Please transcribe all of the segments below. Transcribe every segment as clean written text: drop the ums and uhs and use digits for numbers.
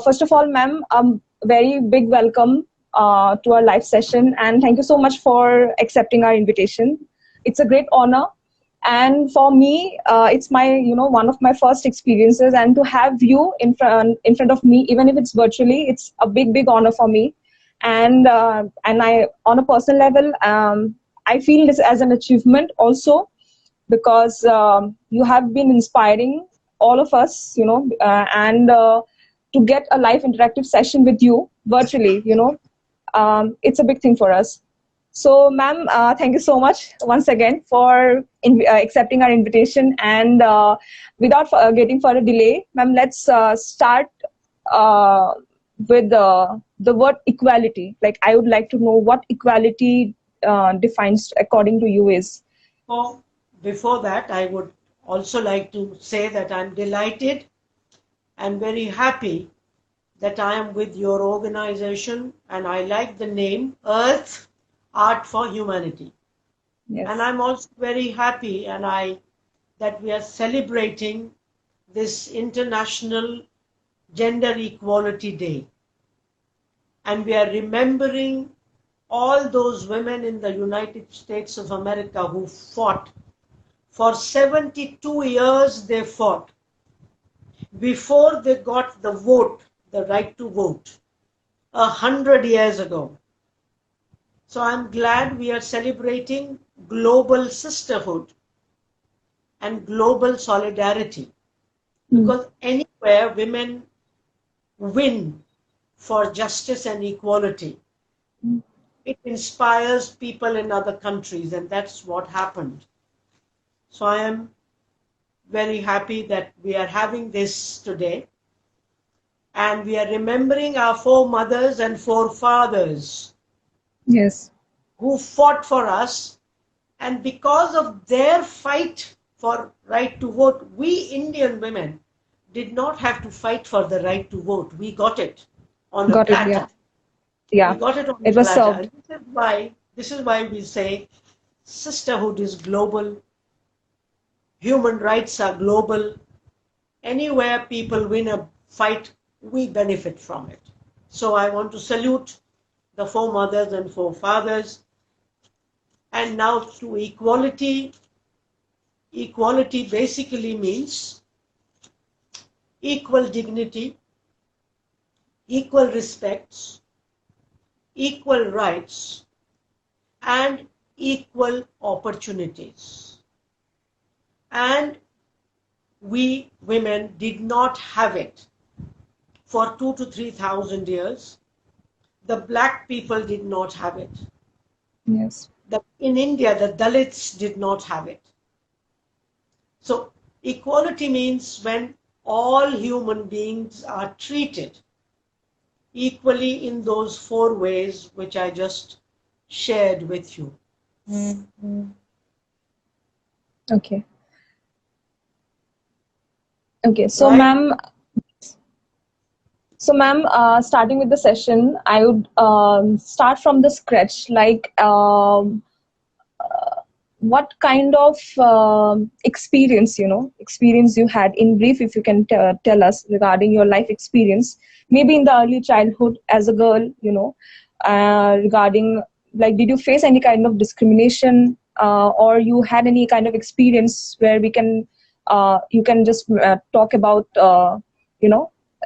First of all, ma'am, very big welcome to our live session, and thank you so much for accepting our invitation. It's a great honor, and for me, it's my one of my first experiences, and to have you in front of me, even if it's virtually, it's a big honor for me. And I, on a personal level, I feel this as an achievement also, because you have been inspiring all of us, and to get a live interactive session with you virtually, it's a big thing for us. So, ma'am, thank you so much once again for accepting our invitation. And without getting further delay, ma'am, let's start with the word equality. Like, I would like to know what equality defines according to you is. Oh, before that, I would also like to say that I'm delighted and very happy that I am with your organization, and I like the name Arth Art for Humanity. Yes. And I'm also very happy that we are celebrating this International Gender Equality Day. And we are remembering all those women in the United States of America who fought. For 72 years they fought before they got the vote, the right to vote, 100 years ago. So I'm glad we are celebrating global sisterhood and global solidarity, because anywhere women win for justice and equality, it inspires people in other countries, and that's what happened. So I am very happy that we are having this today, and we are remembering our foremothers and forefathers. Yes. Who fought for us, and because of their fight for right to vote, we Indian women did not have to fight for the right to vote. We got it on a platter. Yeah. We got it on a platter. Served. This is why we say sisterhood is global. Human rights are global. Anywhere people win a fight, we benefit from it. So I want to salute the foremothers and forefathers. And now to equality. Equality basically means equal dignity, equal respects, equal rights, and equal opportunities. And we women did not have it for 2,000 to 3,000 years. The black people did not have it. Yes. In India, the Dalits did not have it. So equality means when all human beings are treated equally in those 4 ways which I just shared with you. Okay. Okay, so right. Ma'am, starting with the session, I would start from the scratch. Like, what kind of experience you had in brief, if you can tell us regarding your life experience, maybe in the early childhood as a girl, regarding, like, did you face any kind of discrimination, or you had any kind of experience where we can you can just talk about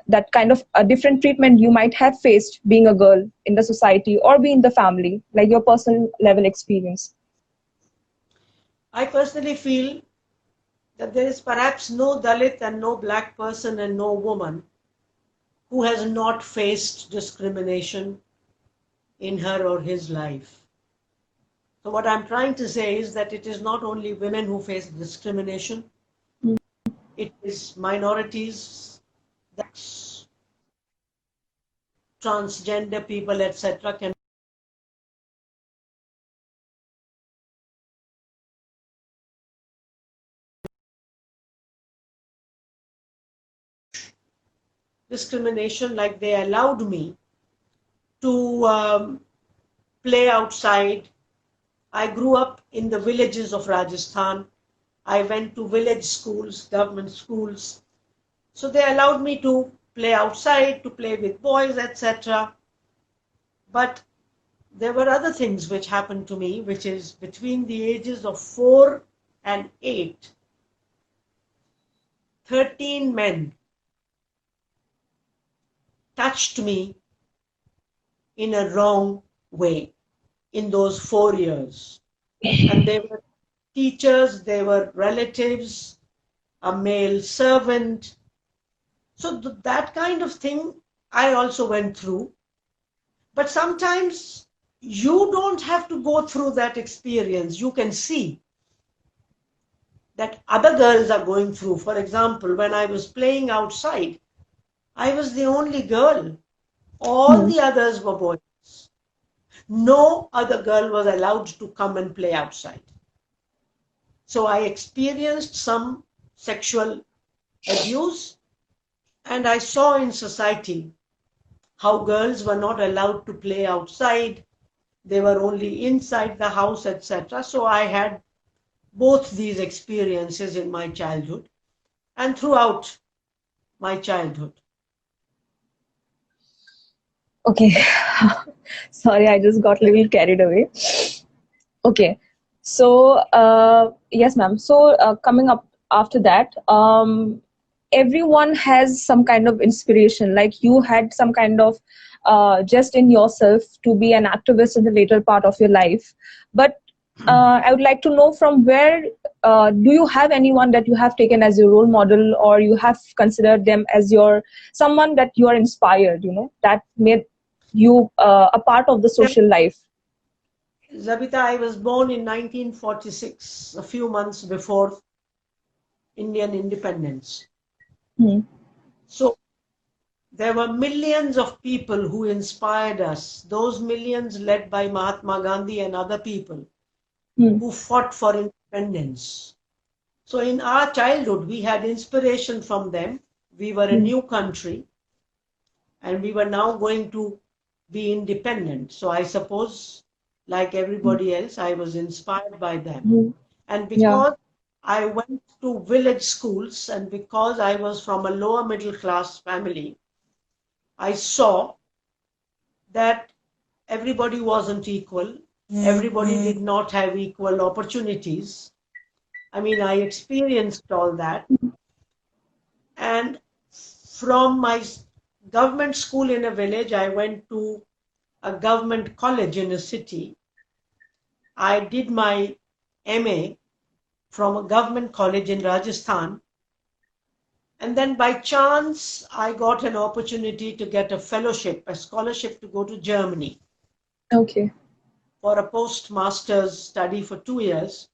that kind of a different treatment you might have faced being a girl in the society or being in the family, like your personal level experience. I personally feel that there is perhaps no Dalit and no black person and no woman who has not faced discrimination in her or his life. So what I'm trying to say is that it is not only women who face discrimination, it is minorities, that's transgender people, etc. can discrimination, like they allowed me to play outside. I grew up in the villages of Rajasthan. I went to village schools, government schools. So they allowed me to play outside, to play with boys, etc. But there were other things which happened to me, which is between the ages of 4 and 8, 13 men touched me in a wrong way in those 4 years. And they were teachers, they were relatives, a male servant. So that kind of thing I also went through. But sometimes you don't have to go through that experience. You can see that other girls are going through. For example, when I was playing outside, I was the only girl. All the others were boys. No other girl was allowed to come and play outside. So I experienced some sexual abuse, and I saw in society how girls were not allowed to play outside. They were only inside the house, etc. So I had both these experiences in my childhood and throughout my childhood. Okay. Sorry, I just got a little carried away. Okay. So, yes, ma'am. So, coming up after that, everyone has some kind of inspiration. Like you had some kind of just in yourself to be an activist in the later part of your life. But I would like to know from where do you have anyone that you have taken as your role model, or you have considered them as your someone that you are inspired, that made you a part of the social life? Zabitah, I was born in 1946, a few months before Indian independence. So there were millions of people who inspired us, those millions led by Mahatma Gandhi and other people who fought for independence. So in our childhood, we had inspiration from them. We were a new country and we were now going to be independent. So I suppose, like everybody else, I was inspired by them. And because I went to village schools and because I was from a lower middle class family, I saw that everybody wasn't equal. Everybody did not have equal opportunities. I mean, I experienced all that. And from my government school in a village, I went to a government college in a city. I did my MA from a government college in Rajasthan. And then by chance, I got an opportunity to get a fellowship, a scholarship to go to Germany. Okay. For a postmaster's study for 2 years.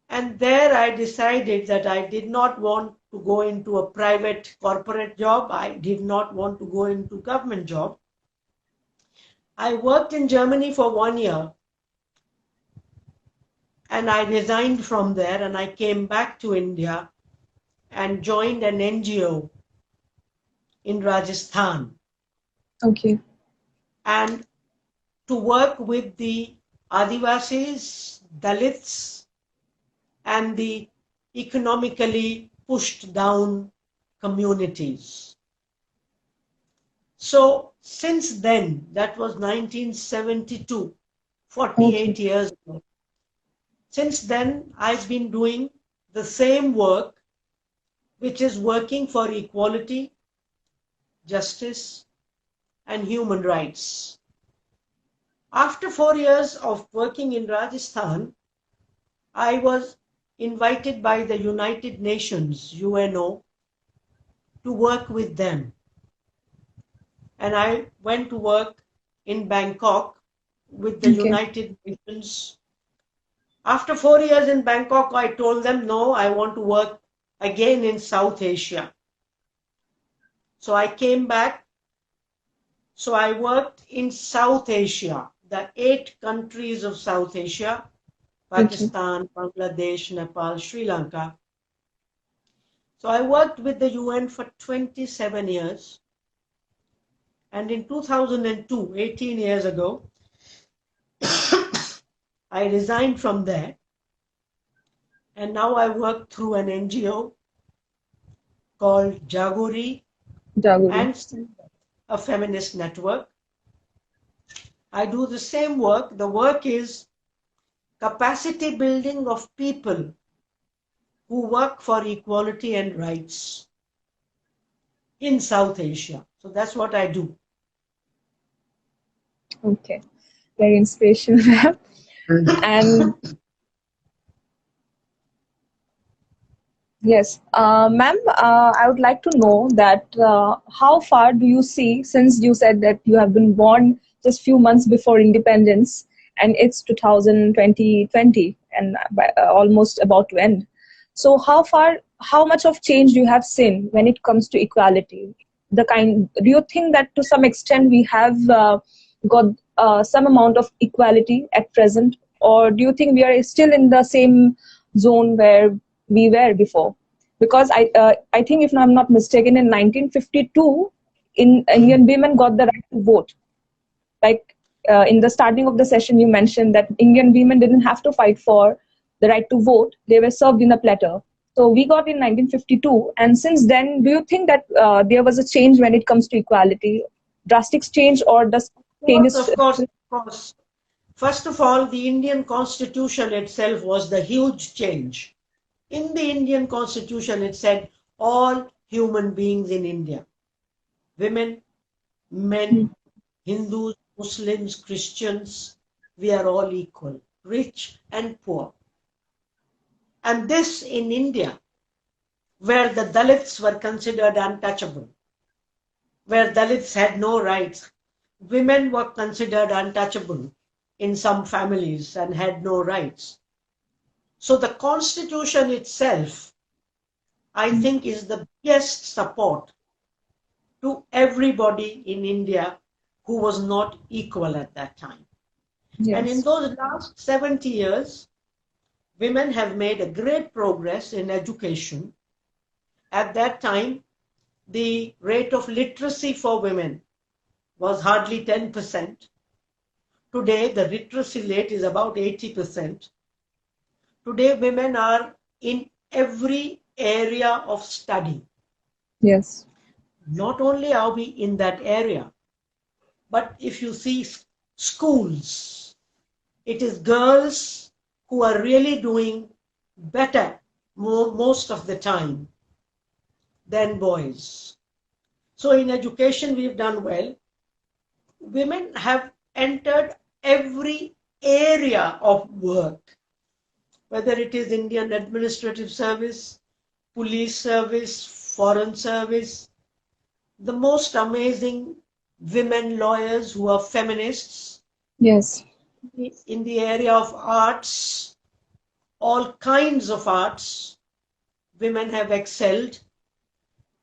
And there I decided that I did not want to go into a private corporate job. I did not want to go into government job. I worked in Germany for 1 year. And I resigned from there and I came back to India and joined an NGO in Rajasthan. Okay. And to work with the Adivasis, Dalits, and the economically pushed down communities. So since then, that was 1972, 48 years ago. Since then, I've been doing the same work, which is working for equality, justice, and human rights. After 4 years of working in Rajasthan, I was invited by the United Nations, UNO, to work with them. And I went to work in Bangkok with the United Nations. After 4 years in Bangkok, I told them, no, I want to work again in South Asia. So I came back. So I worked in South Asia, the 8 countries of South Asia, Pakistan, Bangladesh, Nepal, Sri Lanka. So I worked with the UN for 27 years. And in 2002, 18 years ago, I resigned from there. And now I work through an NGO called Jagori, Jaguru. and a feminist network. I do the same work. The work is capacity building of people who work for equality and rights in South Asia. So that's what I do. Okay, very inspirational, ma'am. And yes, ma'am, I would like to know that how far do you see, since you said that you have been born just few months before independence, and it's 2020 and almost about to end. So how much of change you have seen when it comes to equality? Do you think that to some extent we have got some amount of equality at present, or do you think we are still in the same zone where we were before? Because I think, if I'm not mistaken, in 1952, Indian women got the right to vote. Like in the starting of the session, you mentioned that Indian women didn't have to fight for the right to vote; they were served in a platter. So we got in 1952, and since then, do you think that there was a change when it comes to equality, drastic change, or does changes? Of course, of course. First of all, the Indian Constitution itself was the huge change. In the Indian Constitution, it said all human beings in India, women, men, Hindus, Muslims, Christians, we are all equal, rich and poor. And this in India, where the Dalits were considered untouchable, where Dalits had no rights, women were considered untouchable in some families and had no rights. So the Constitution itself, I think, is the biggest support to everybody in India who was not equal at that time. Yes. And in those last 70 years, women have made a great progress in education. At that time, the rate of literacy for women was hardly 10%. Today, the literacy rate is about 80%. Today, women are in every area of study. Yes. Not only are we in that area, but if you see schools, it is girls who are really doing better most of the time than boys. So in education, we've done well. Women have entered every area of work, whether it is Indian Administrative Service, police service, foreign service. The most amazing women lawyers who are feminists. Yes. In the area of arts, all kinds of arts, women have excelled.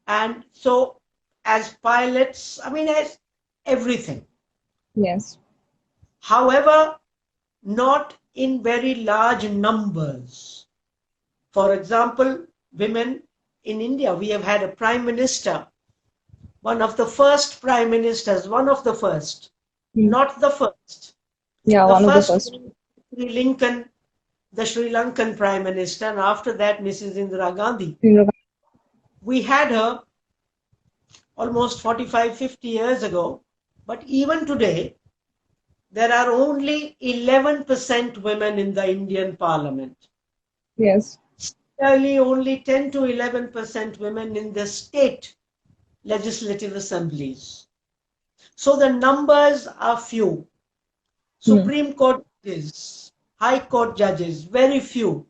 And so as pilots, as everything. Yes. However, not in very large numbers. For example, women in India, we have had a prime minister, one of the first prime ministers, not the first. Yeah, the one of the first. first. The Sri Lankan prime minister, and after that, Mrs. Indira Gandhi. We had her almost 45, 50 years ago, but even today, there are only 11% women in the Indian parliament. Yes. Similarly, only 10 to 11% women in the state legislative assemblies. So the numbers are few. Supreme Court judges, High Court judges, very few.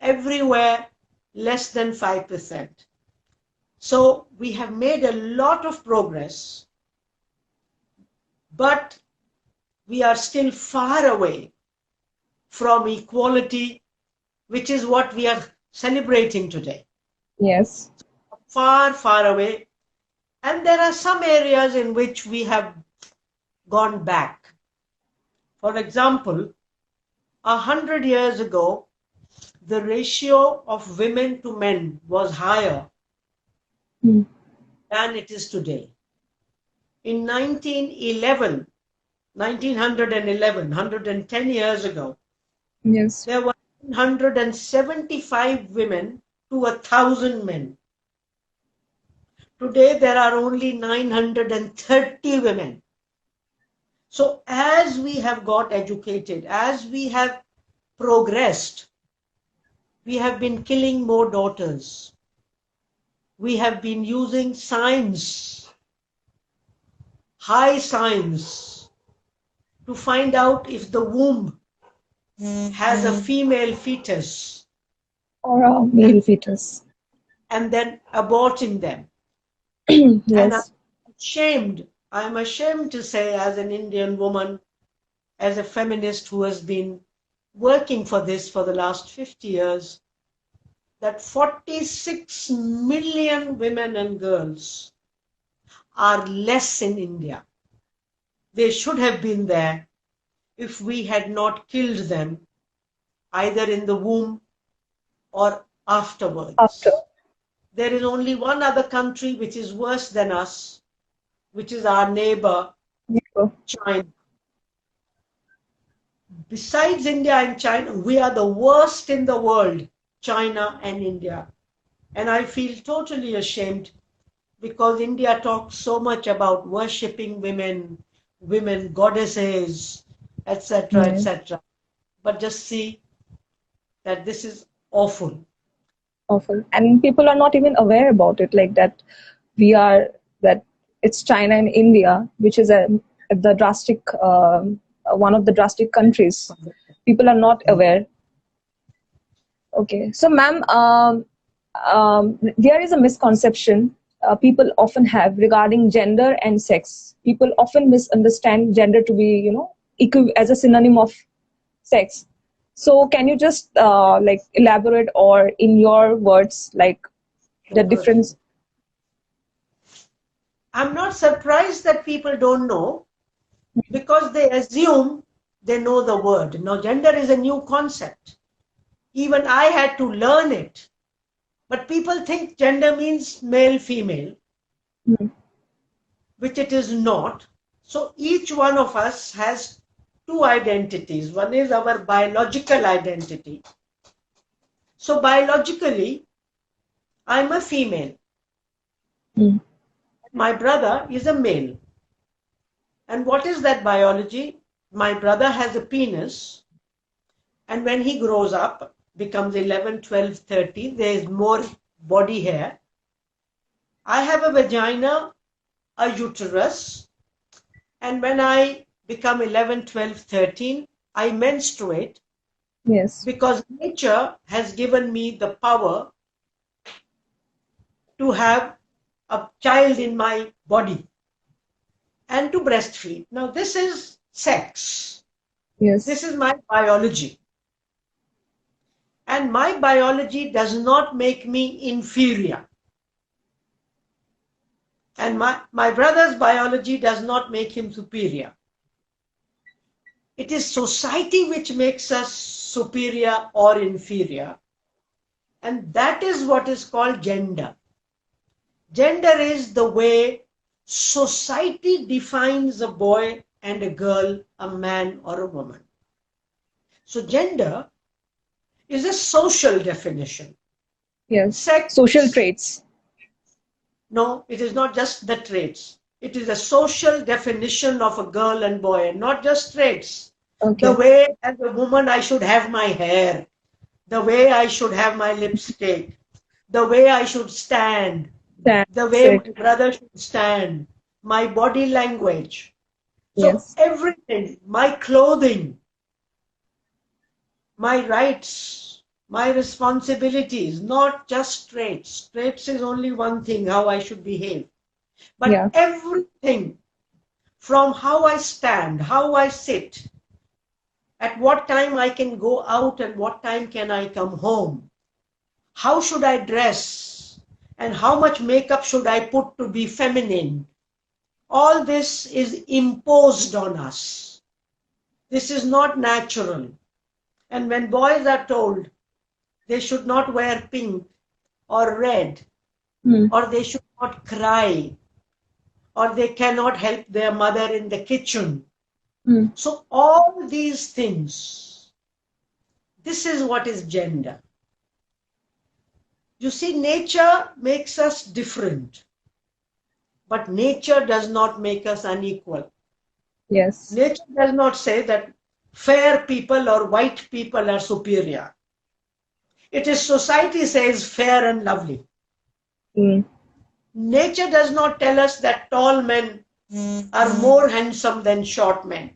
Everywhere, less than 5%. So we have made a lot of progress, but we are still far away from equality, which is what we are celebrating today. Yes. Far, far away. And there are some areas in which we have gone back. For example, 100 years ago, the ratio of women to men was higher than it is today. In 1911, 110 years ago, Yes. there were 175 women to 1,000 men. Today there are only 930 women. So as we have got educated, as we have progressed, we have been killing more daughters. We have been using science, high science, to find out if the womb has a female fetus. Or a male fetus. And then aborting them. Yes. And I'm ashamed to say, as an Indian woman, as a feminist who has been working for this for the last 50 years, that 46 million women and girls are less in India. They should have been there if we had not killed them, either in the womb or afterwards. After. There is only one other country which is worse than us, which is our neighbor, China. Besides India and China, we are the worst in the world, China and India. And I feel totally ashamed because India talks so much about worshipping women, women goddesses, etc., etc. But just see that this is awful. Awful. And people are not even aware about it, like that it's China and India, which is the drastic, one of the drastic countries. People are not aware. Okay. So, ma'am, there is a misconception people often have regarding gender and sex. People often misunderstand gender to be, as a synonym of sex. So can you just elaborate, or in your words, the difference? I'm not surprised that people don't know, because they assume they know the word. Now, gender is a new concept. Even I had to learn it. But people think gender means male, female, which it is not. So each one of us has two identities. One is our biological identity. So biologically, I'm a female. My brother is a male. And what is that biology? My brother has a penis. And when he grows up, becomes 11, 12, 13, there is more body hair. I have a vagina, a uterus. And when I become 11, 12, 13, I menstruate. Yes. Because nature has given me the power to have a child in my body and to breastfeed. Now, this is sex. Yes. This is my biology. And my biology does not make me inferior. And my brother's biology does not make him superior. It is society which makes us superior or inferior. And that is what is called gender. Gender is the way society defines a boy and a girl, a man or a woman. So gender is a social definition. Yes. Sex, social traits. No, it is not just the traits. It is a social definition of a girl and boy, and not just traits. Okay. The way as a woman I should have my hair, the way I should have my lipstick, the way I should stand, the way my brother should stand, my body language. So yes. Everything, my clothing, my rights, my responsibilities, not just traits. Traits is only one thing, how I should behave. But everything, from how I stand, how I sit, at what time I can go out and what time can I come home, how should I dress, and how much makeup should I put to be feminine. All this is imposed on us. This is not natural. And when boys are told they should not wear pink or red, or they should not cry, or they cannot help their mother in the kitchen. So all these things, this is what is gender. You see, nature makes us different. But nature does not make us unequal. Yes. Nature does not say that fair people or white people are superior. It is society says fair and lovely. Mm. Nature does not tell us that tall men are more handsome than short men.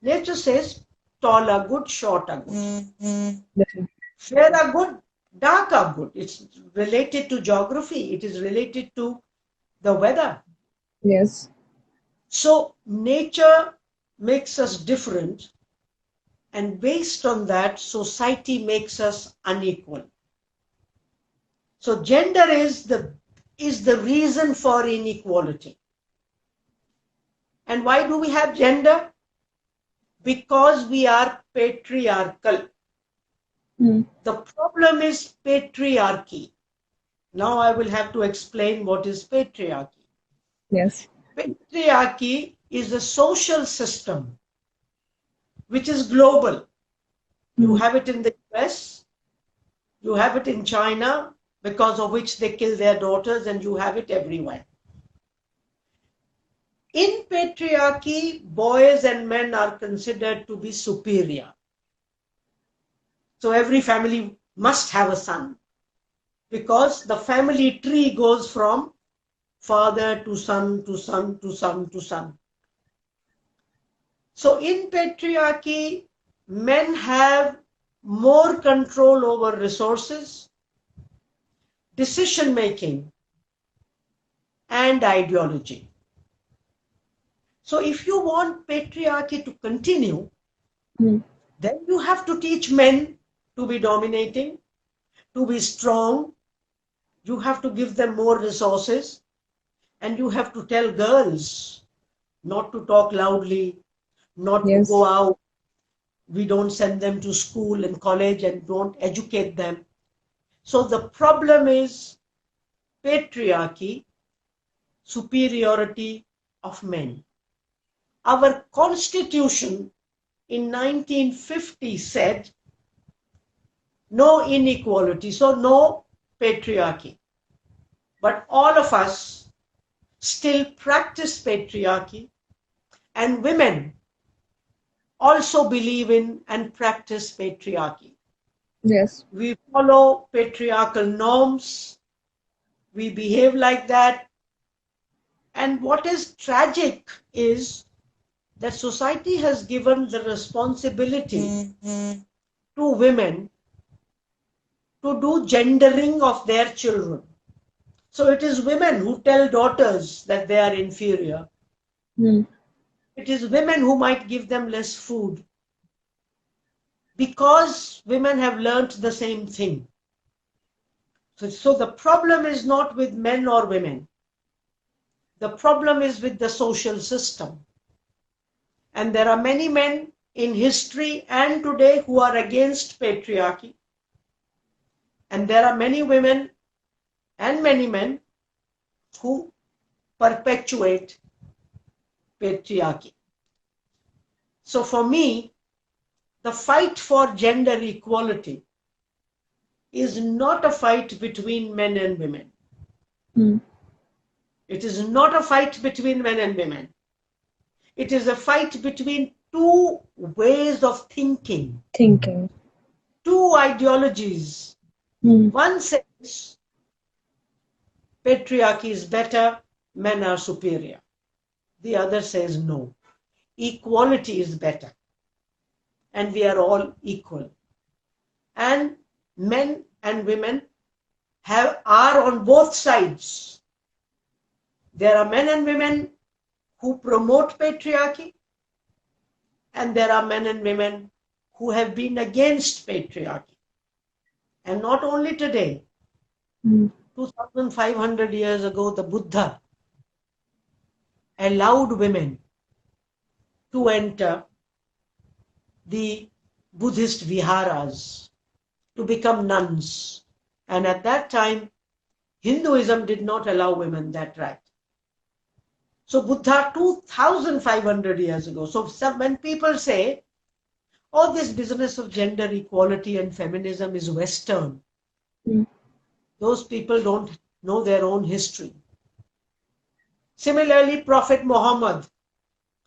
Nature says tall are good, short are good. Definitely. Fair are good, dark are good. It's related to geography. It is related to the weather. Yes. So nature makes us different, and based on that, society makes us unequal. So gender is the reason for inequality. And why do we have gender? Because we are patriarchal. Mm. The problem is patriarchy. Now I will have to explain what is patriarchy. Yes. Patriarchy is a social system which is global. You have it in the US, you have it in China, because of which they kill their daughters, and you have it everywhere. In patriarchy, boys and men are considered to be superior. So every family must have a son, because the family tree goes from father to son to son to son to son. So in patriarchy, men have more control over resources, decision making, and ideology. So if you want patriarchy to continue, then you have to teach men to be dominating, to be strong. You have to give them more resources, and you have to tell girls not to talk loudly, not to Yes. go out. We don't send them to school and college and don't educate them. So the problem is patriarchy, superiority of men. Our constitution in 1950 said no inequality, so no patriarchy. But all of us still practice patriarchy, and women also believe in and practice patriarchy. Yes. We follow patriarchal norms, we behave like that. And what is tragic is that society has given the responsibility to women to do gendering of their children. So it is women who tell daughters that they are inferior. It is women who might give them less food, because women have learnt the same thing. So the problem is not with men or women. The problem is with the social system. And there are many men in history and today who are against patriarchy. And there are many women and many men who perpetuate patriarchy. So for me, the fight for gender equality is not a fight between men and women. It is not a fight between men and women. It is a fight between two ways of thinking, two ideologies. One says patriarchy is better, men are superior. The other says no, equality is better, and we are all equal. And men and women are on both sides. There are men and women who promote patriarchy, and there are men and women who have been against patriarchy. And not only today, 2,500 years ago, the Buddha allowed women to enter the Buddhist viharas, to become nuns. And at that time, Hinduism did not allow women that right. So Buddha 2,500 years ago. So when people say, oh, this business of gender equality and feminism is Western, those people don't know their own history. Similarly, Prophet Muhammad,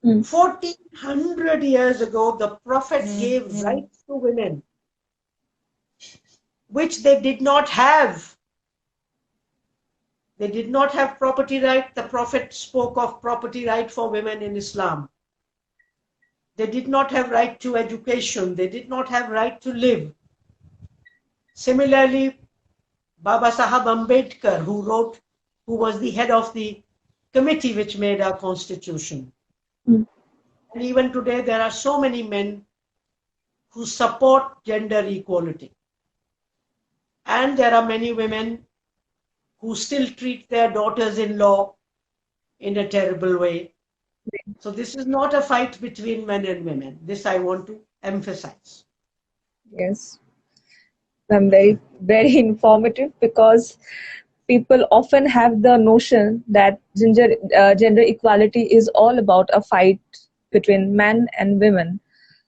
Hmm. 1400 years ago, the Prophet gave rights to women, which they did not have. They did not have property right. The Prophet spoke of property right for women in Islam. They did not have right to education. They did not have right to live. Similarly, Baba Sahab Ambedkar, who was the head of the committee which made our constitution. Hmm. And even today, there are so many men who support gender equality. And there are many women who still treat their daughters-in-law in a terrible way. So this is not a fight between men and women. This I want to emphasize. Yes. I'm very, very informative, because people often have the notion that gender equality is all about a fight between men and women.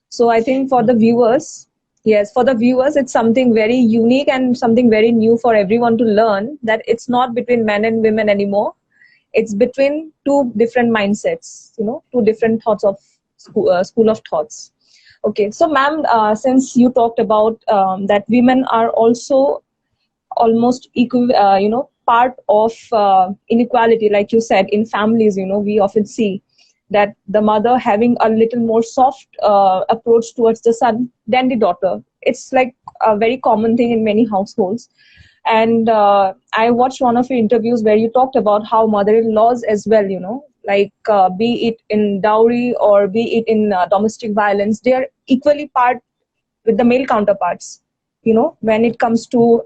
So I think for the viewers, yes, for the viewers, it's something very unique and something very new for everyone to learn, that it's not between men and women anymore. It's between two different mindsets, two different thoughts of school of thoughts. Okay, so ma'am, since you talked about that women are also almost equal, part of inequality, like you said, in families, we often see that the mother having a little more soft approach towards the son than the daughter. It's like a very common thing in many households. And I watched one of your interviews where you talked about how mother-in-laws as well, like be it in dowry or be it in domestic violence, they are equally part with the male counterparts. When it comes to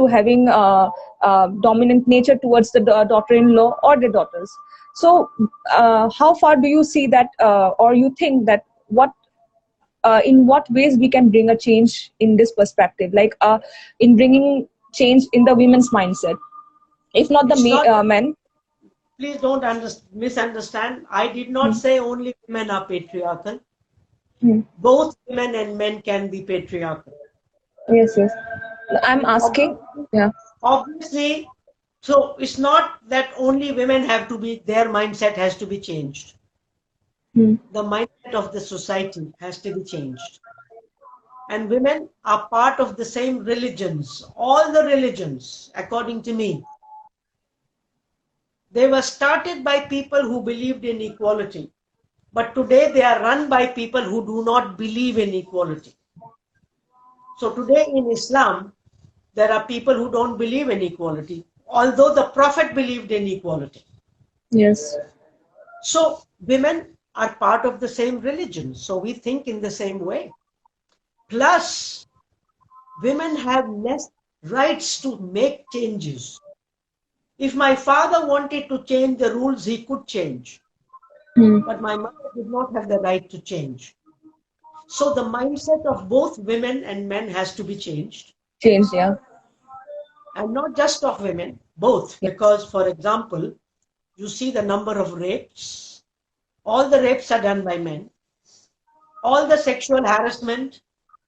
having dominant nature towards the daughter-in-law or the daughters. So how far do you see that, or you think that in what ways we can bring a change in this perspective, like in bringing change in the women's mindset, if not the It's not, men? please don't misunderstand. I did not Hmm. say only women are patriarchal. Hmm. Both women and men can be patriarchal. Yes, yes. I'm asking. Obviously, Yeah. obviously, so it's not that only women have to be, their mindset has to be changed. Hmm. The mindset of the society has to be changed. And women are part of the same religions. All the religions, according to me, they were started by people who believed in equality. But today they are run by people who do not believe in equality. So today in Islam, there are people who don't believe in equality, although the Prophet believed in equality. Yes. So women are part of the same religion. So we think in the same way. Plus, women have less rights to make changes. If my father wanted to change the rules, he could change. Hmm. But my mother did not have the right to change. So the mindset of both women and men has to be changed. Change. Yeah. And not just of women, both. Yeah. Because, for example, you see the number of rapes. All the rapes are done by men. All the sexual harassment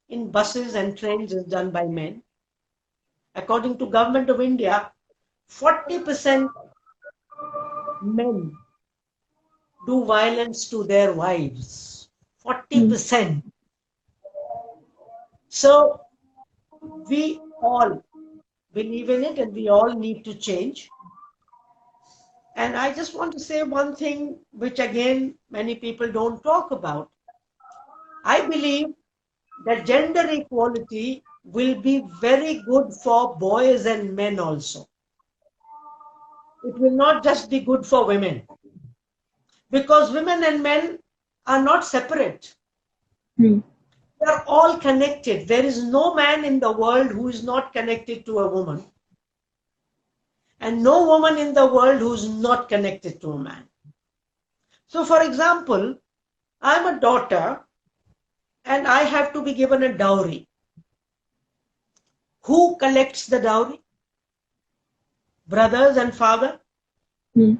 in buses and trains is done by men. According to Government of India, 40% men do violence to their wives. Hmm. 40%. So we all believe in it and we all need to change. And I just want to say one thing which again many people don't talk about. I believe that gender equality will be very good for boys and men also. It will not just be good for women, because women and men are not separate. Hmm. They are all connected. There is no man in the world who is not connected to a woman, and no woman in the world who is not connected to a man. So, for example, I'm a daughter and I have to be given a dowry. Who collects the dowry? Brothers and father. Hmm.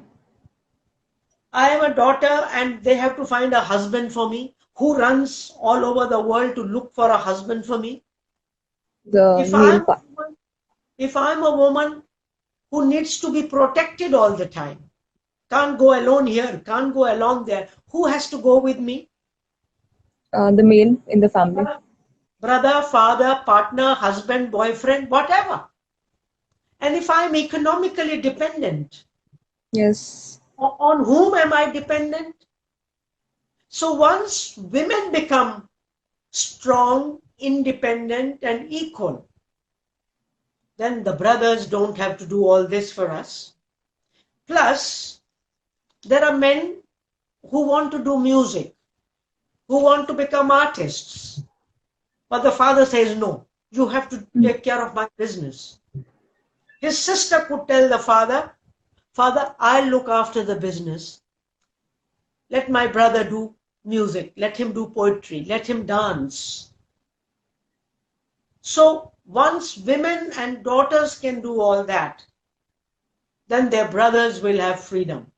I am a daughter and they have to find a husband for me. Who runs all over the world to look for a husband for me? The If male I'm part. if I'm a woman who needs to be protected all the time, Can't go alone here, can't go along there. Who has to go with me? The male in the family. Brother, father, partner, husband, boyfriend, whatever. And if I'm economically dependent, Yes. on whom am I dependent? So once women become strong, independent, and equal, then the brothers don't have to do all this for us. Plus, there are men who want to do music, who want to become artists. But the father says, no, you have to take care of my business. His sister could tell the father, Father, I'll look after the business. Let my brother do music. Let him do poetry. Let him dance. So once women and daughters can do all that, then their brothers will have freedom.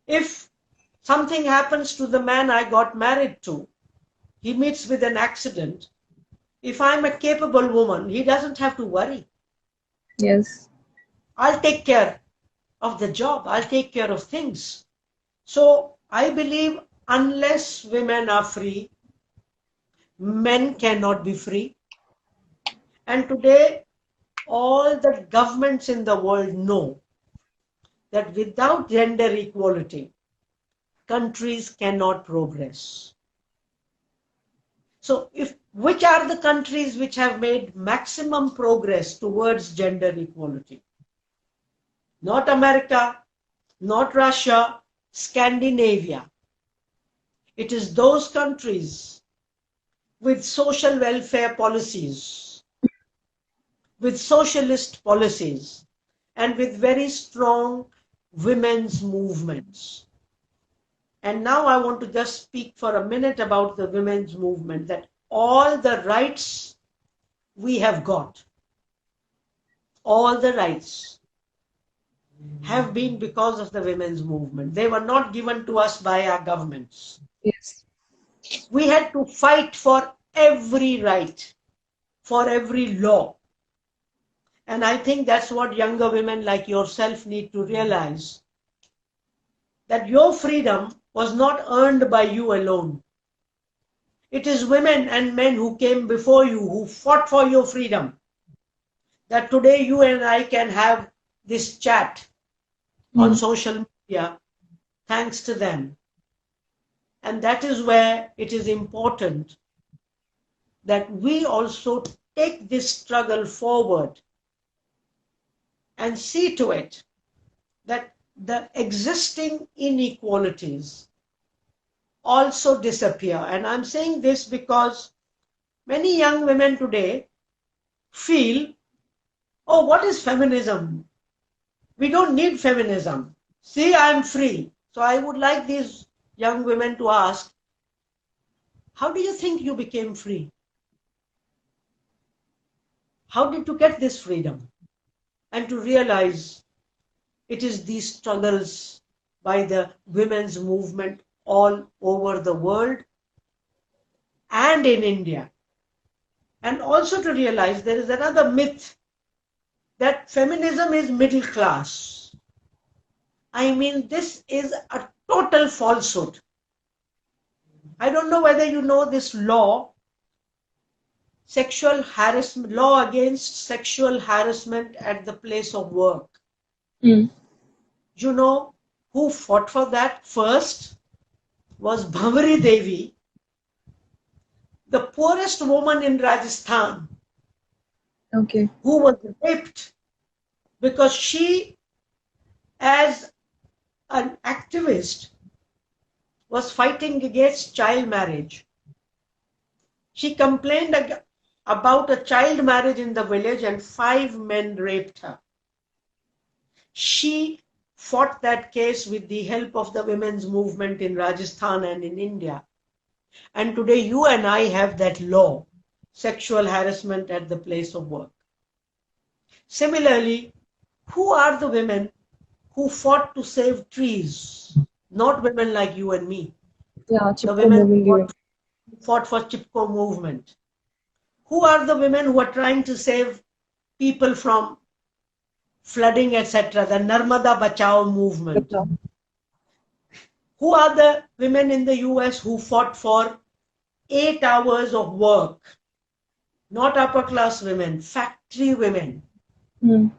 If something happens to the man I got married to, he meets with an accident. If I'm a capable woman, he doesn't have to worry. Yes. I'll take care of the job. I'll take care of things. So I believe unless women are free, men cannot be free. And today, all the governments in the world know that without gender equality, countries cannot progress. So which are the countries which have made maximum progress towards gender equality? Not America, not Russia, Scandinavia. It is those countries with social welfare policies, with socialist policies, and with very strong women's movements. And now I want to just speak for a minute about the women's movement, that all the rights we have got, all the rights have been because of the women's movement. They were not given to us by our governments. Yes. We had to fight for every right, for every law. And I think that's what younger women like yourself need to realize, that your freedom was not earned by you alone. It is women and men who came before you, who fought for your freedom, that today you and I can have this chat on social media, thanks to them. And that is where it is important that we also take this struggle forward and see to it that the existing inequalities also disappear. And I'm saying this because many young women today feel, oh, what is feminism? We don't need feminism. See, I'm free. So I would like these young women to ask, how do you think you became free? How did you get this freedom? And to realize it is these struggles by the women's movement all over the world and in India. And also to realize there is another myth that feminism is middle class. I mean, this is a total falsehood. I don't know whether you know this law, sexual harassment, law against sexual harassment at the place of work. You know who fought for that first? Was Bhamari Devi, the poorest woman in Rajasthan, who was raped because she, as an activist, was fighting against child marriage. She complained about a child marriage in the village and 5 men raped her. She fought that case with the help of the women's movement in Rajasthan and in India. And today you and I have that law, sexual harassment at the place of work. Similarly, who are the women who fought to save trees? Not women like you and me. Yeah, the women who fought for Chipko movement. Who are the women who are trying to save people from flooding, etc., the Narmada Bachao movement. Good. Who are the women in the US who fought for 8 hours of work? Not upper class women, factory women. Mm.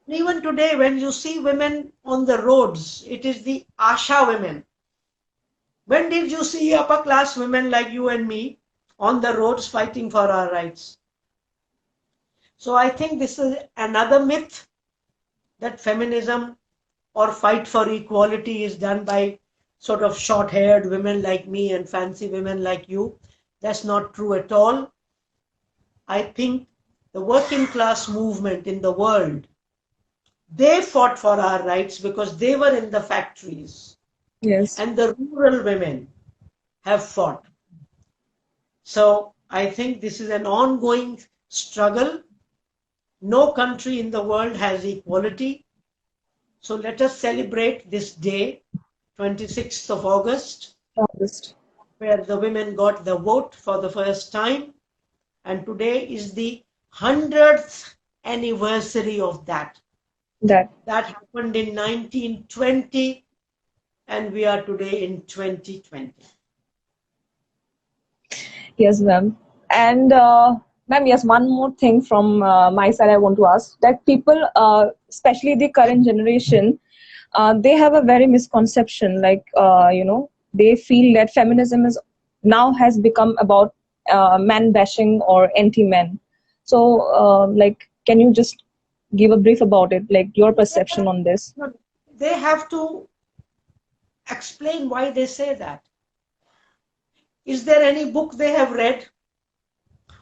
Even today, when you see women on the roads, it is the Asha women. When did you see upper class women like you and me on the roads fighting for our rights? So I think this is another myth, that feminism or fight for equality is done by sort of short-haired women like me and fancy women like you. That's not true at all. I think the working class movement in the world, they fought for our rights because they were in the factories. Yes. And the rural women have fought. So I think this is an ongoing struggle. No country in the world has equality. So let us celebrate this day, 26th of August, where the women got the vote for the first time. And today is the 100th anniversary of that. That happened in 1920, and we are today in 2020. Yes, ma'am. And ma'am, yes, one more thing from my side I want to ask, that people, especially the current generation, they have a very misconception, like, they feel that feminism is now has become about man bashing or anti-men. So, like, can you just give a brief about it, like your perception on this? They have to explain why they say that. Is there any book they have read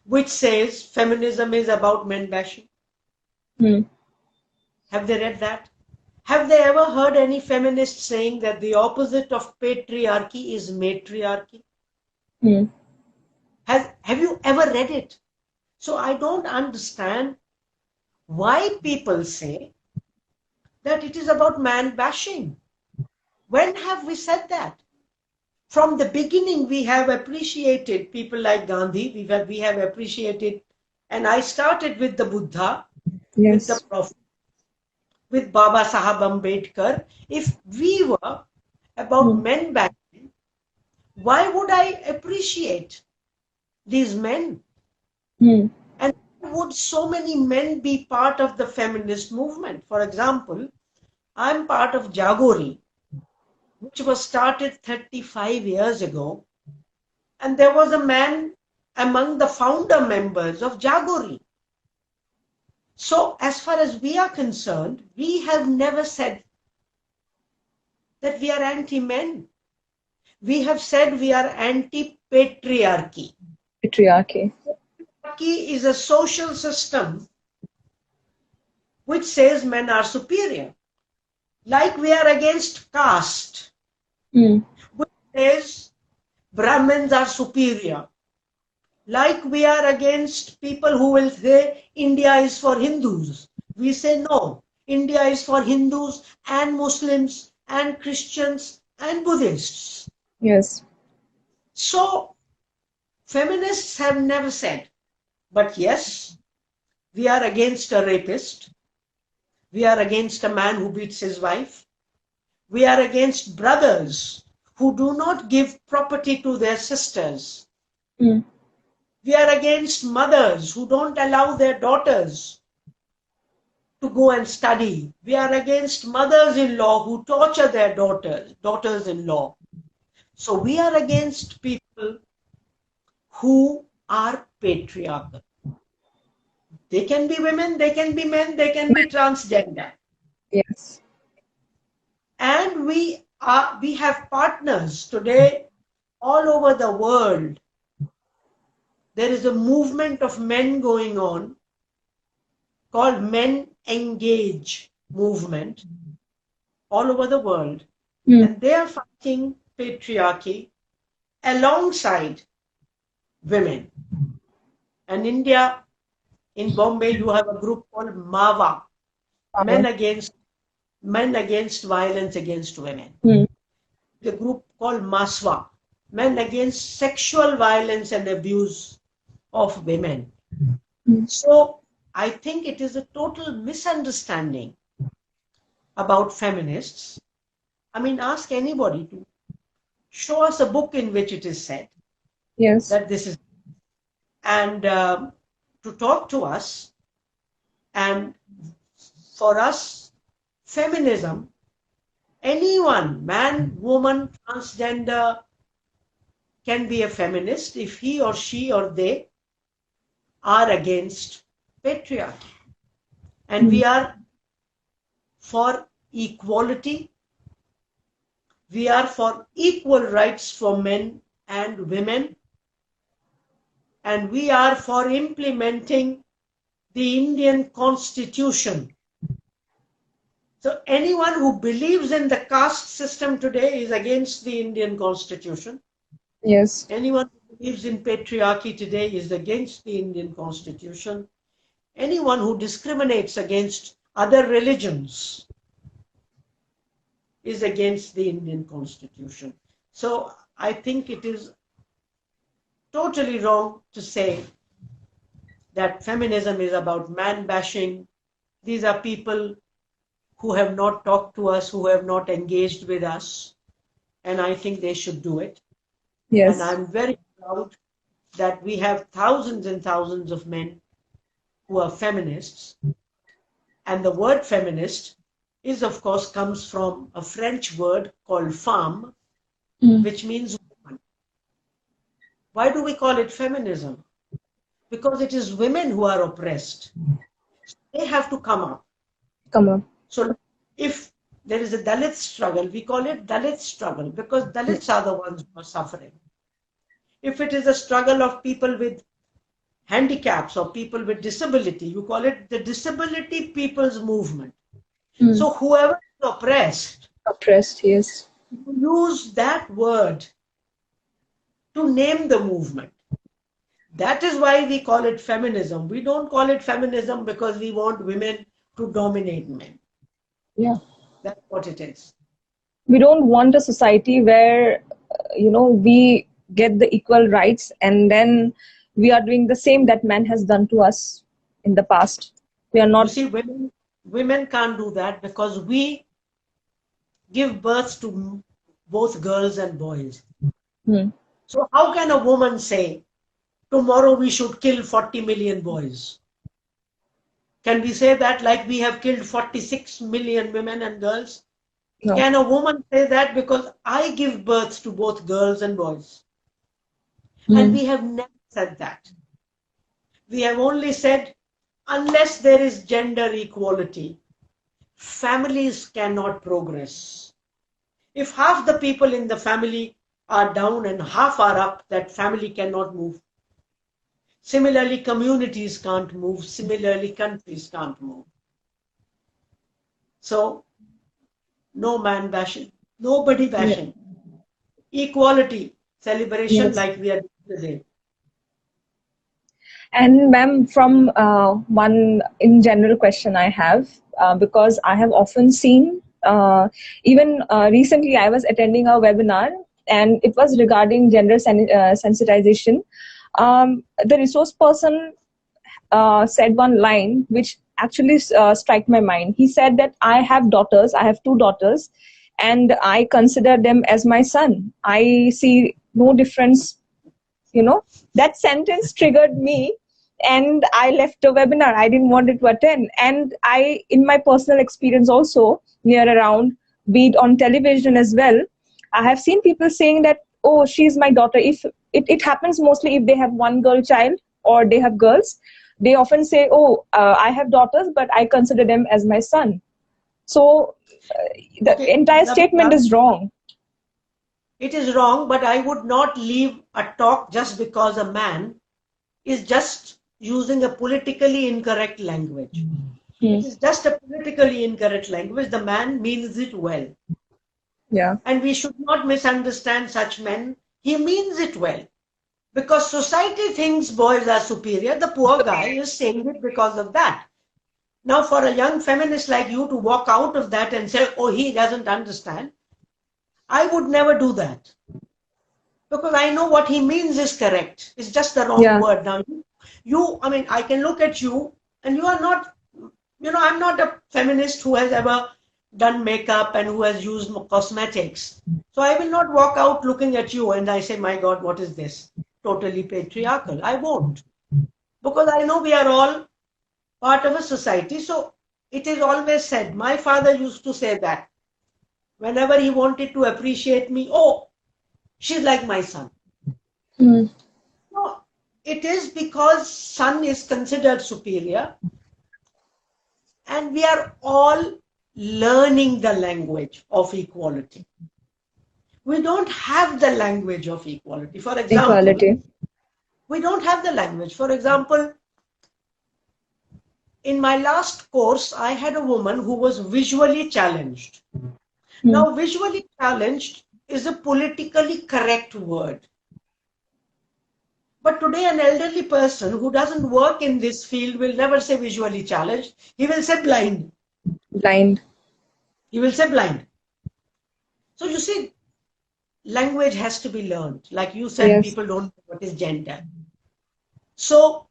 which says feminism is about men bashing? Have they read that? Have they ever heard any feminist saying that the opposite of patriarchy is matriarchy? Have you ever read it? So I don't understand why people say that it is about man bashing. When have we said that? From the beginning, we have appreciated people like Gandhi. We have appreciated, and I started with the Buddha, with the Prophet, with Baba Sahib Ambedkar. If we were about men bashing, why would I appreciate these men? And would so many men be part of the feminist movement? For example, I'm part of Jagori, which was started 35 years ago. And there was a man among the founder members of Jagori. So as far as we are concerned, we have never said that we are anti-men. We have said we are anti-patriarchy. Patriarchy is a social system which says men are superior. Like we are against caste, which says Brahmins are superior. Like we are against people who will say India is for Hindus. We say no, India is for Hindus and Muslims and Christians and Buddhists. Yes. So feminists have never said, but yes, we are against a rapist. We are against a man who beats his wife. We are against brothers who do not give property to their sisters. We are against mothers who don't allow their daughters to go and study. We are against mothers-in-law who torture their daughters-in-law. So we are against people who are patriarchal. They can be women, they can be men, they can be transgender. Yes. And we have partners today all over the world. There is a movement of men going on called Men Engage movement all over the world. And they are fighting patriarchy alongside women. And India, in Bombay, you have a group called MAVA, Men Against Violence Against Women. The group called MASWA, Men Against Sexual Violence and Abuse of Women. So I think it is a total misunderstanding about feminists. I mean, ask anybody to show us a book in which it is said Yes. that this is, and to talk to us, and for us, feminism, anyone, man, woman, transgender, can be a feminist if he or she or they are against patriarchy. And we are for equality. We are for equal rights for men and women. And we are for implementing the Indian Constitution. So anyone who believes in the caste system today is against the Indian Constitution. Yes. Anyone who believes in patriarchy today is against the Indian Constitution. Anyone who discriminates against other religions is against the Indian Constitution. So I think it is totally wrong to say that feminism is about man bashing. These are people who have not talked to us, who have not engaged with us, and I think they should do it. Yes. And I'm very proud that we have thousands and thousands of men who are feminists. And the word feminist is, of course, comes from a French word called femme, which means woman. Why do we call it feminism? Because it is women who are oppressed. They have to come up. Come on. So if there is a Dalit struggle, we call it Dalit struggle because Dalits are the ones who are suffering. If it is a struggle of people with handicaps or people with disability, you call it the disability people's movement. So whoever is oppressed, yes, use that word to name the movement. That is why we call it feminism. We don't call it feminism because we want women to dominate men. Yeah. That's what it is. We don't want a society where, we get the equal rights and then we are doing the same that man has done to us in the past. We are not. You see, women can't do that because we give birth to both girls and boys. So how can a woman say, tomorrow we should kill 40 million boys? Can we say that like we have killed 46 million women and girls? No. Can a woman say that because I give birth to both girls and boys? And we have never said that. We have only said, unless there is gender equality, families cannot progress. If half the people in the family are down and half are up, that family cannot move. Similarly, communities can't move. Similarly, countries can't move. So, no man bashing, nobody bashing. Equality, celebration like we are doing today. And ma'am, from one in general question I have, because I have often seen, even recently I was attending a webinar and it was regarding gender sensitization. The resource person said one line which actually struck my mind. He said that I have two daughters, and I consider them as my son. I see no difference. That sentence triggered me, and I left the webinar. I didn't want to attend. And I, in my personal experience also, near around, be it on television as well, I have seen people saying that, oh, she's my daughter. If it happens mostly if they have one girl child or they have girls, they often say, oh, I have daughters, but I consider them as my son. So the entire statement is wrong. It is wrong, but I would not leave a talk just because a man is just using a politically incorrect language. It is just a politically incorrect language. The man means it well. Yeah. And we should not misunderstand such men. He means it well. Because society thinks boys are superior. The poor guy is saying it because of that. Now, for a young feminist like you to walk out of that and say, oh, he doesn't understand, I would never do that. Because I know what he means is correct. It's just the wrong word. Now, I can look at you And you are not, I'm not a feminist who has ever done makeup and who has used cosmetics. So I will not walk out looking at you and I say, my God, what is this? Totally patriarchal. I won't. Because I know we are all part of a society. So it is always said, my father used to say that whenever he wanted to appreciate me, oh, she's like my son. Mm. No, it is because son is considered superior and we are all learning the language of equality. We don't have the language of equality. For example, Equality. we don't have the language. For example, in my last course, I had a woman who was visually challenged. Mm. Now, visually challenged is a politically correct word. But today, an elderly person who doesn't work in this field will never say visually challenged. He will say blind. Blind. He will say blind. So you see, language has to be learned. Like you said, Yes. people don't know what is gender. So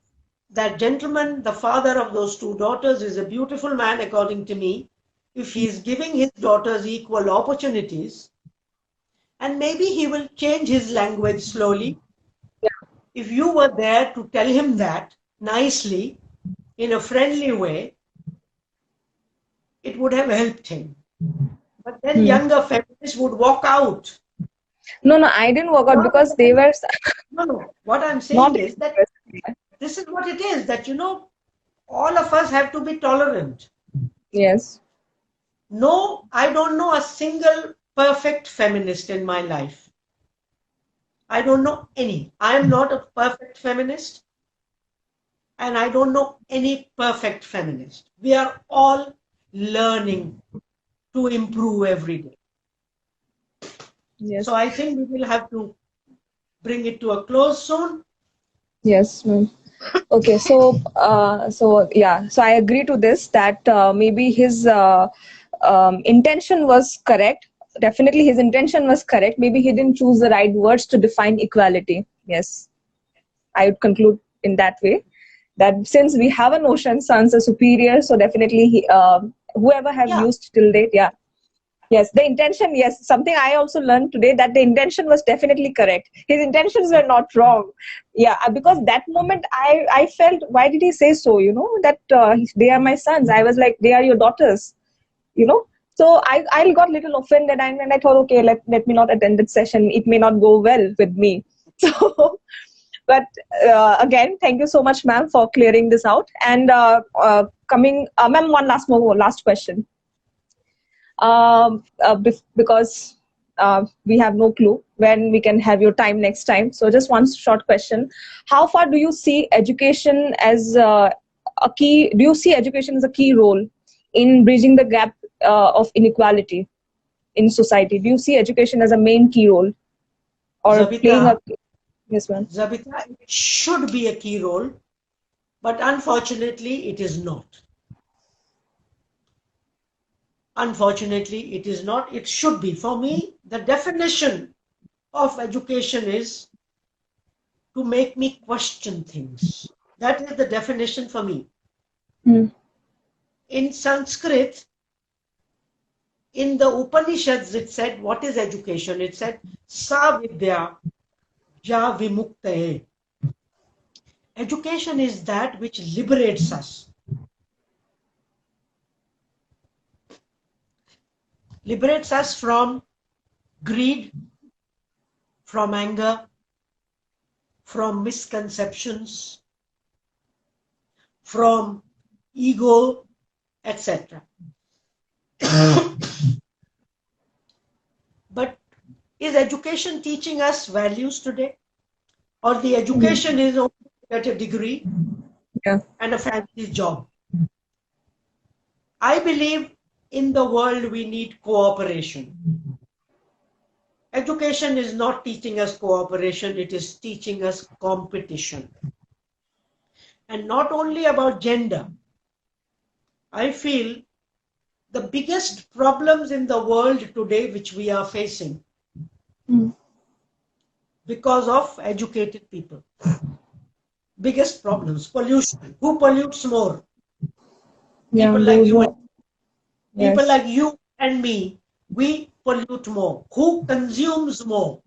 that gentleman, the father of those two daughters, is a beautiful man, according to me. If he is giving his daughters equal opportunities, and maybe he will change his language slowly. If you were there to tell him that nicely, in a friendly way, it would have helped him. But then Mm. younger feminists would walk out. No, no, I didn't work out Not because they were No, no. What I'm not saying is that interested. this is what it is, that, all of us have to be tolerant. Yes. No, I don't know a single perfect feminist in my life. I don't know any. I am not a perfect feminist, and I don't know any perfect feminist. We are all learning to improve every day. So Yes. I think we will have to bring it to a close soon. Yes, ma'am. Okay, so yeah, so I agree to this that maybe his intention was correct. Definitely, his intention was correct. Maybe he didn't choose the right words to define equality. Yes, I would conclude in that way that since we have a notion, sons are superior, so definitely whoever have Yeah, used till date, yeah. Yes, the intention, yes. Something I also learned today that the intention was definitely correct. His intentions were not wrong. Yeah, because that moment I felt, why did he say so? That they are my sons. I was like, they are your daughters. You know. So I got little offended and I thought, okay, let me not attend that session. It may not go well with me. So, but again, thank you so much, ma'am, for clearing this out. And ma'am, one last question because we have no clue when we can have your time next time. So just one short question. How far do you see education as a key, do you see education as a key role in bridging the gap of inequality in society? Do you see education as a main key role or playing Zabita, a... Yes, ma'am. Zabita, it should be a key role, but unfortunately, it is not. Unfortunately, it is not. It should be. For me, the definition of education is to make me question things. That is the definition for me. Hmm. In Sanskrit, in the Upanishads, it said, what is education? It said, Sa Vidya Ja Vimuktaye. Education is that which liberates us. Liberates us from greed, from anger, from misconceptions, from ego, etc. But is education teaching us values today? Or the education is only to get a degree Yeah. and a fancy job? I believe in the world we need cooperation. Education is not teaching us cooperation, it is teaching us competition. And not only about gender. I feel the biggest problems in the world today which we are facing Hmm. because of educated people. Biggest problems, pollution. Who pollutes more? Yeah, People like those you and are, people yes. like you and me, we pollute more. Who consumes more?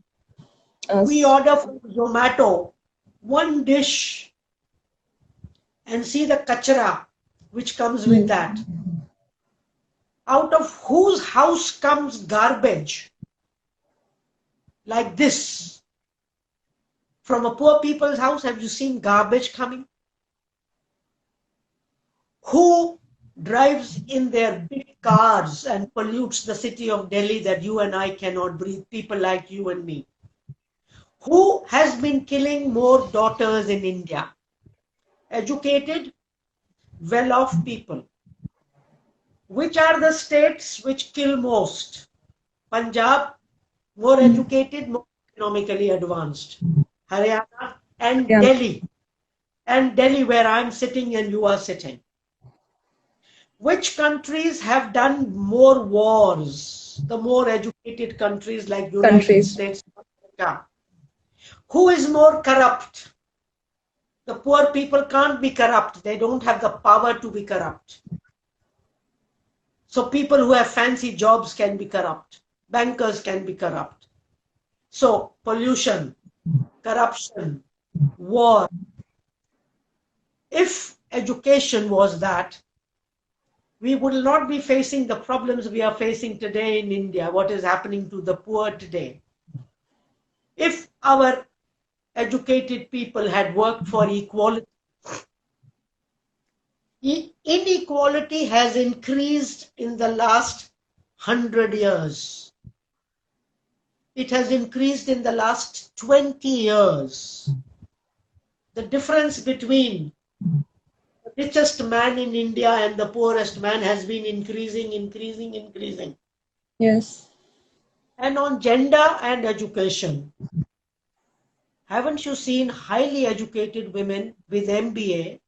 We Us. order from Zomato one dish and see the kachara which comes with Hmm. that. Out of whose house comes garbage like this? From a poor people's house, have you seen garbage coming? Who drives in their big cars and pollutes the city of Delhi that you and I cannot breathe? People like you and me. Who has been killing more daughters in India? Educated, well-off people. Which are the states which kill most? Punjab, more educated, more economically advanced. Haryana and Yeah. Delhi. And Delhi, where I'm sitting and you are sitting. Which countries have done more wars? The more educated countries like United Countries. States of America. Who is more corrupt? The poor people can't be corrupt. They don't have the power to be corrupt. So people who have fancy jobs can be corrupt. Bankers can be corrupt. So pollution, corruption, war. If education was that, we will not be facing the problems we are facing today in India, what is happening to the poor today. If our educated people had worked for equality, inequality has increased in the last 100 years. It has increased in the last 20 years. The difference between the richest man in India and the poorest man has been increasing, increasing, increasing. Yes. And on gender and education, haven't you seen highly educated women with MBA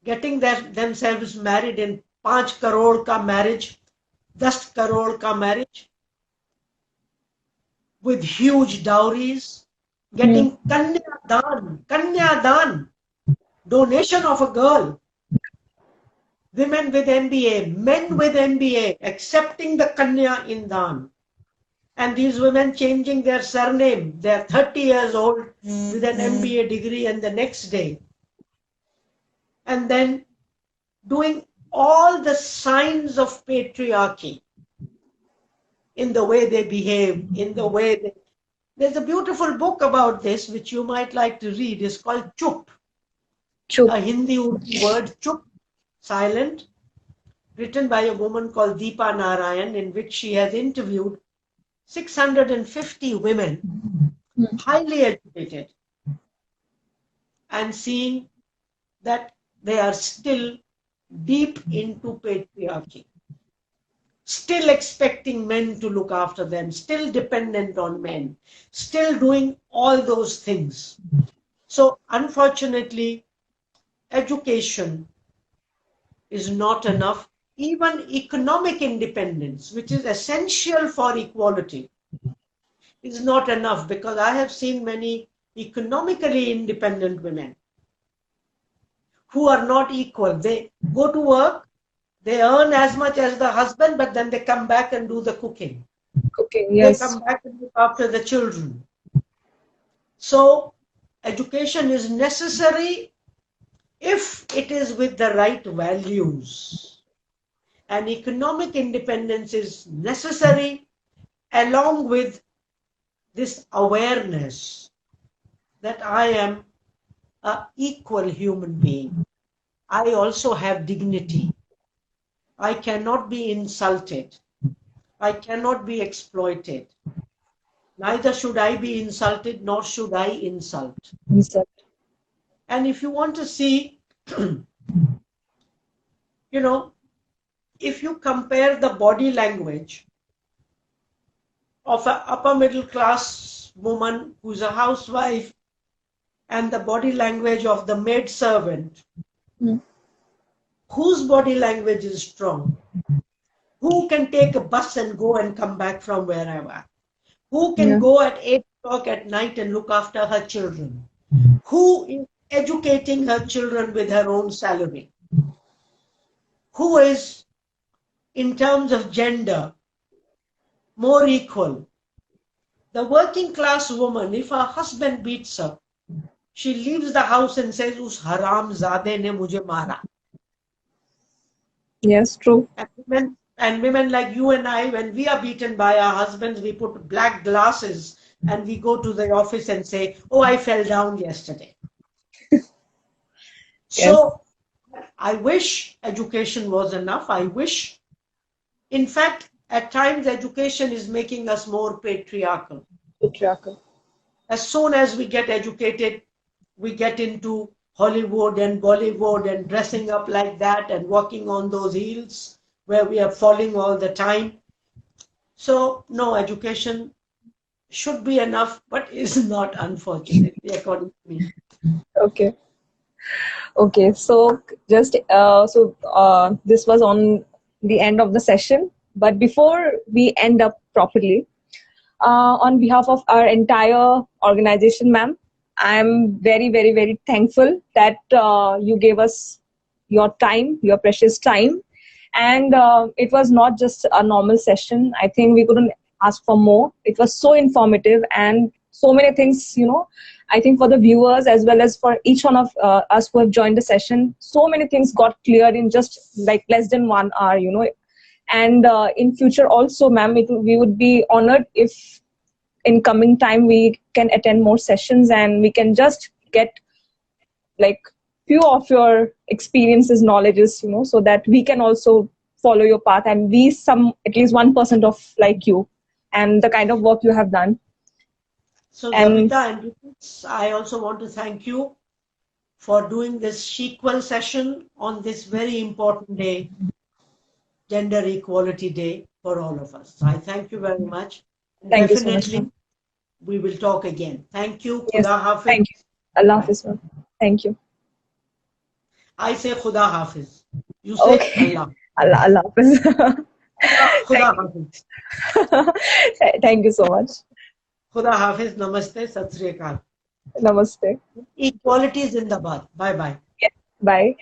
getting themselves married in 5 crore ka marriage, 10 crore ka marriage, with huge dowries, Hmm. getting kanya dan, donation of a girl, women with MBA, men with MBA, accepting the kanya in dan. And these women changing their surname. They're 30 years old with an MBA degree, and the next day. And then doing all the signs of patriarchy in the way they behave, in the way they... There's a beautiful book about this, which you might like to read. It's called Chup, a True. Hindi Urdu word, Chup, silent, written by a woman called Deepa Narayan, in which she has interviewed 650 women, Hmm. highly educated, and seeing that they are still deep into patriarchy, still expecting men to look after them, still dependent on men, still doing all those things. So, unfortunately, education is not enough. Even economic independence, which is essential for equality, is not enough, because I have seen many economically independent women who are not equal. They go to work, they earn as much as the husband, but then they come back and do the cooking. Cooking. They Yes. come back and look after the children. So, education is necessary if it is with the right values. And economic independence is necessary along with this awareness that I am an equal human being. I also have dignity. I cannot be insulted. I cannot be exploited. Neither should I be insulted, nor should I insult. Insult. And if you want to see, you know, if you compare the body language of an upper middle class woman who's a housewife and the body language of the maid servant, Hmm. whose body language is strong? Who can take a bus and go and come back from wherever? Who can Yeah. go at 8 o'clock at night and look after her children? Who is educating her children with her own salary? Who is, in terms of gender, more equal? The working class woman, if her husband beats her, she leaves the house and says, "Us haram zade ne mujhe mara." Yes, true. And women like you and I, when we are beaten by our husbands, we put black glasses and we go to the office and say, "Oh, I fell down yesterday." Yes. So I wish education was enough. I wish, in fact, at times education is making us more patriarchal. Patriarchal. As soon as we get educated, we get into Hollywood and Bollywood and dressing up like that and walking on those heels where we are falling all the time. So, no, education should be enough, but is not, unfortunately, according to me. Okay. Okay. So just this was on the end of the session. But before we end up properly, on behalf of our entire organization, ma'am, I'm very, very, very thankful that you gave us your time, your precious time. And it was not just a normal session. I think we couldn't ask for more. It was so informative and so many things, I think for the viewers as well as for each one of us who have joined the session, so many things got cleared in just like less than 1 hour. And in future also, ma'am, we would be honored if in coming time we can attend more sessions and we can just get like few of your experiences, knowledges, so that we can also follow your path and be some at least 1% of like you and the kind of work you have done. So, And Zabitah and Rufus, I also want to thank you for doing this ShEqual session on this very important day, Gender Equality Day, for all of us. I thank you very much. And thank you so much, ma'am. definitely, we will talk again. Thank you. Yes, Khuda Hafiz. thank you. Allah Hafiz, ma'am. Thank you. I say Khuda Hafiz. You say Okay. Allah. Allah Hafiz. Khuda Hafiz. Thank you so much. Khuda Hafiz. Namaste. Sat Sri Akal. Namaste. Equality Zindabad. Bye bye. Yeah. Bye.